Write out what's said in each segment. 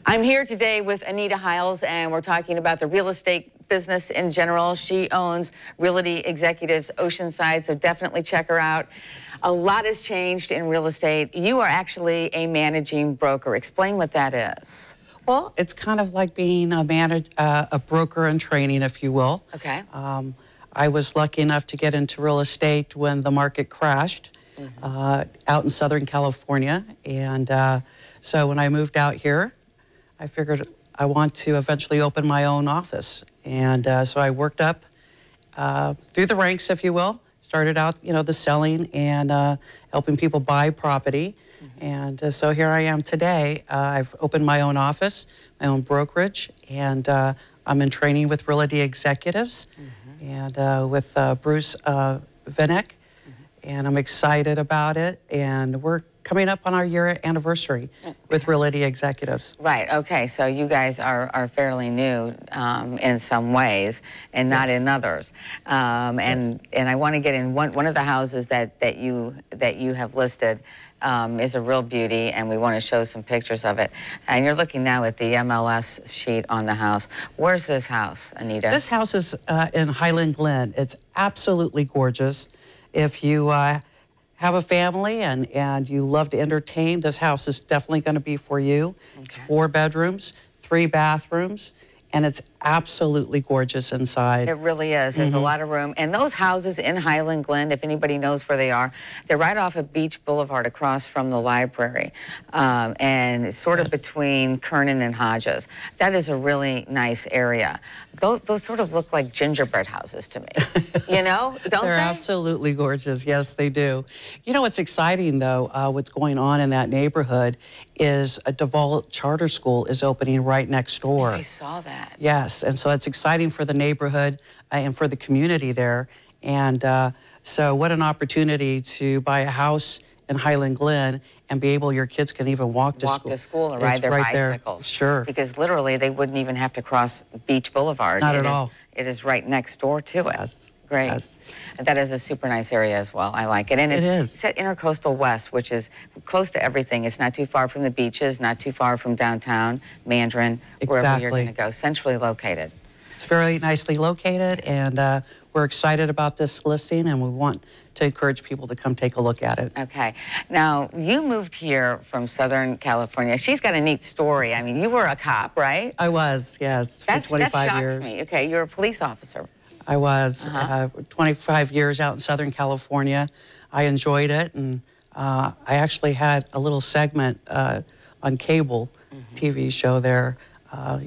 I'm here today with Anita Hiles, and we're talking about the real estate business in general. She owns Realty Executives Oceanside, so definitely check her out. A lot has changed in real estate. You are actually a managing broker. Explain what that is. Well, it's kind of like being a broker in training, if you will. Okay. I was lucky enough to get into real estate when the market crashed out in Southern California. And so when I moved out here, I figured I want to eventually open my own office. And so I worked up through the ranks, if you will. Started out, the selling and helping people buy property. And so here I am today. I've opened my own office, my own brokerage, and I'm in training with Realty Executives and with Bruce Vinek. And I'm excited about it. And we're coming up on our year anniversary with Realty Executives. Right, okay, so you guys are fairly new in some ways and not in others. And I want to get in one of the houses that you have listed is a real beauty, and we want to show some pictures of it. And you're looking now at the MLS sheet on the house. Where's this house, Anita? This house is in Highland Glen. It's absolutely gorgeous. If you have a family and you love to entertain, this house is definitely going to be for you. Okay. It's 4 bedrooms, 3 bathrooms, and it's absolutely gorgeous inside. It really is. There's a lot of room. And those houses in Highland Glen, if anybody knows where they are, they're right off of Beach Boulevard across from the library. And sort of between Kernan and Hodges. That is a really nice area. Those sort of look like gingerbread houses to me. You know, don't they? They're absolutely gorgeous. Yes, they do. You know what's exciting, though, what's going on in that neighborhood is a Duvall Charter School is opening right next door. I saw that. Yes, and so it's exciting for the neighborhood and for the community there. And so what an opportunity to buy a house in Highland Glen and be able, your kids can even walk to school. Walk to school and ride their bicycles. Sure. Because literally they wouldn't even have to cross Beach Boulevard. Not at all. It is right next door to it. Yes. Great. Yes. That is a super nice area as well. I like it. And it's at Intercoastal West, which is close to everything. It's not too far from the beaches, not too far from downtown, Mandarin, wherever you're going to go. Centrally located. It's very nicely located, and we're excited about this listing, and we want to encourage people to come take a look at it. Okay. Now, you moved here from Southern California. She's got a neat story. I mean, you were a cop, right? I was, yes, for 25 years. That shocks me. Okay, you're a police officer. I was 25 years out in Southern California. I enjoyed it, and I actually had a little segment on cable TV show there,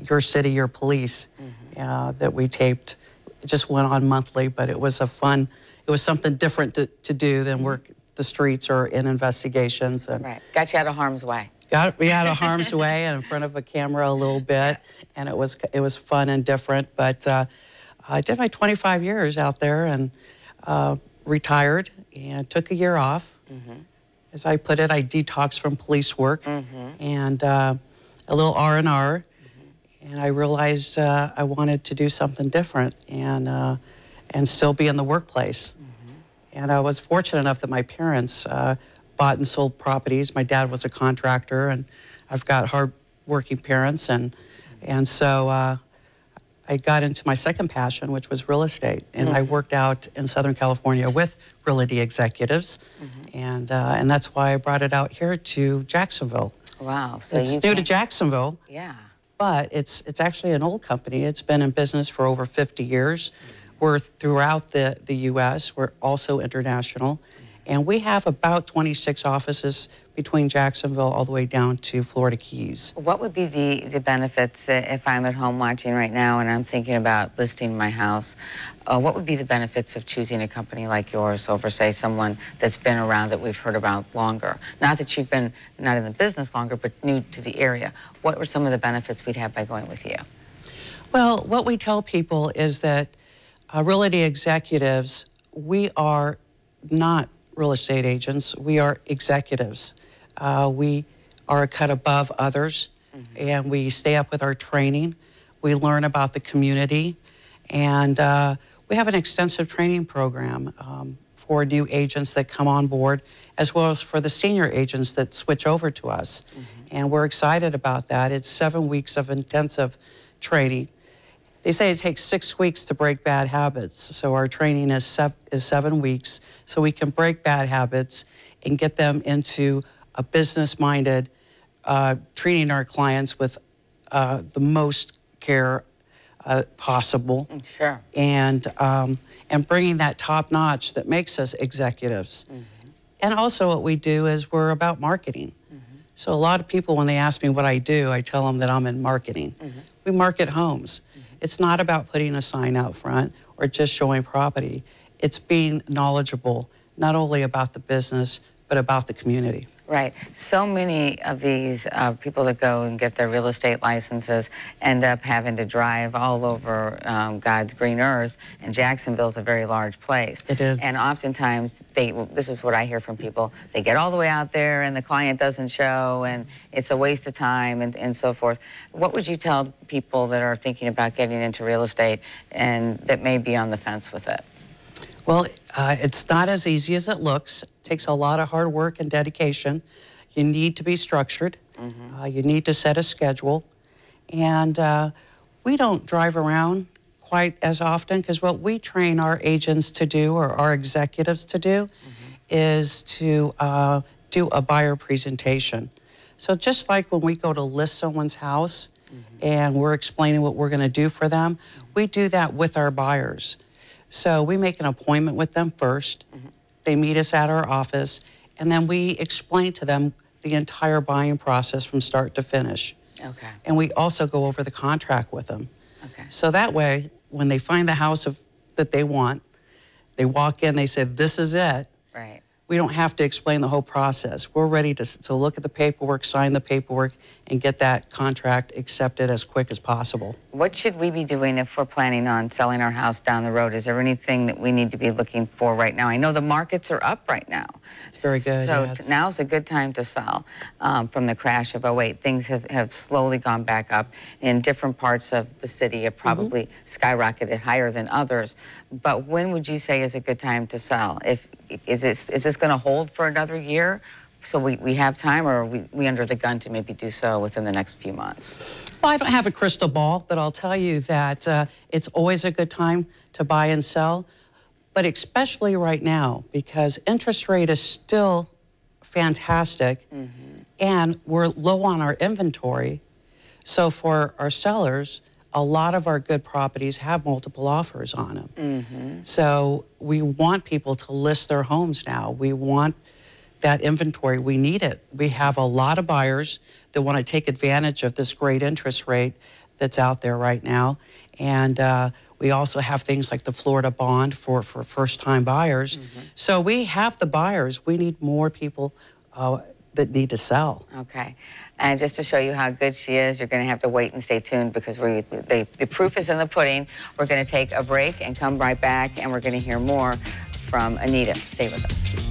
Your City, Your Police, that we taped. It just went on monthly, but it was it was something different to do than work the streets or in investigations. And right, got you out of harm's way. Got me out of harm's way and in front of a camera a little bit, and it was fun and different, but I did my 25 years out there and retired and took a year off. As I put it, I detoxed from police work and a little R&R. And I realized I wanted to do something different and still be in the workplace. And I was fortunate enough that my parents bought and sold properties. My dad was a contractor, and I've got hard-working parents. And so I got into my second passion, which was real estate. And I worked out in Southern California with Realty Executives. And that's why I brought it out here to Jacksonville. Wow. So it's new to Jacksonville. Yeah. But it's actually an old company. It's been in business for over 50 years. We're throughout the U.S. We're also international. And we have about 26 offices between Jacksonville all the way down to Florida Keys. What would be the benefits if I'm at home watching right now and I'm thinking about listing my house? What would be the benefits of choosing a company like yours over, say, someone that's been around that we've heard about longer? Not that you've been not in the business longer, but new to the area. What were some of the benefits we'd have by going with you? Well, what we tell people is that Realty Executives, we are not real estate agents. We are executives. We are a cut above others, and we stay up with our training. We learn about the community, and we have an extensive training program for new agents that come on board, as well as for the senior agents that switch over to us. And we're excited about that. It's 7 weeks of intensive training. They say it takes 6 weeks to break bad habits, so our training is 7 weeks, so we can break bad habits and get them into a business-minded, treating our clients with the most care possible. Sure. And bringing that top notch that makes us executives. And also what we do is we're about marketing. So a lot of people, when they ask me what I do, I tell them that I'm in marketing. We market homes. It's not about putting a sign out front or just showing property. It's being knowledgeable, not only about the business, but about the community. Right. So many of these people that go and get their real estate licenses end up having to drive all over God's green earth, and Jacksonville's a very large place. It is. And oftentimes, this is what I hear from people, they get all the way out there and the client doesn't show, and it's a waste of time and so forth. What would you tell people that are thinking about getting into real estate and that may be on the fence with it? Well, it's not as easy as it looks. It takes a lot of hard work and dedication. You need to be structured. You need to set a schedule. And we don't drive around quite as often, because what we train our agents to do, or our executives to do, is to do a buyer presentation. So just like when we go to list someone's house and we're explaining what we're going to do for them, we do that with our buyers. So we make an appointment with them first. They meet us at our office, and then we explain to them the entire buying process from start to finish. Okay. And we also go over the contract with them. Okay. So that way, when they find the house that they want, they walk in, they say, this is it. Right. We don't have to explain the whole process. We're ready to look at the paperwork, sign the paperwork, and get that contract accepted as quick as possible. What should we be doing if we're planning on selling our house down the road? Is there anything that we need to be looking for right now? I know the markets are up right now. It's very good, So yes. now's a good time to sell. From the crash of '08, things have slowly gone back up. In different parts of the city have probably skyrocketed higher than others. But when would you say is a good time to sell? Is this going to hold for another year? So we have time, or are we under the gun to maybe do so within the next few months? Well, I don't have a crystal ball, but I'll tell you that it's always a good time to buy and sell, but especially right now, because interest rate is still fantastic, and we're low on our inventory. So for our sellers, a lot of our good properties have multiple offers on them. So we want people to list their homes now. We want that inventory. We need it. We have a lot of buyers that want to take advantage of this great interest rate that's out there right now. And we also have things like the Florida bond for first-time buyers. So we have the buyers. We need more people that need to sell. Okay. And just to show you how good she is, you're going to have to wait and stay tuned, because the proof is in the pudding. We're going to take a break and come right back, and we're going to hear more from Anita. Stay with us.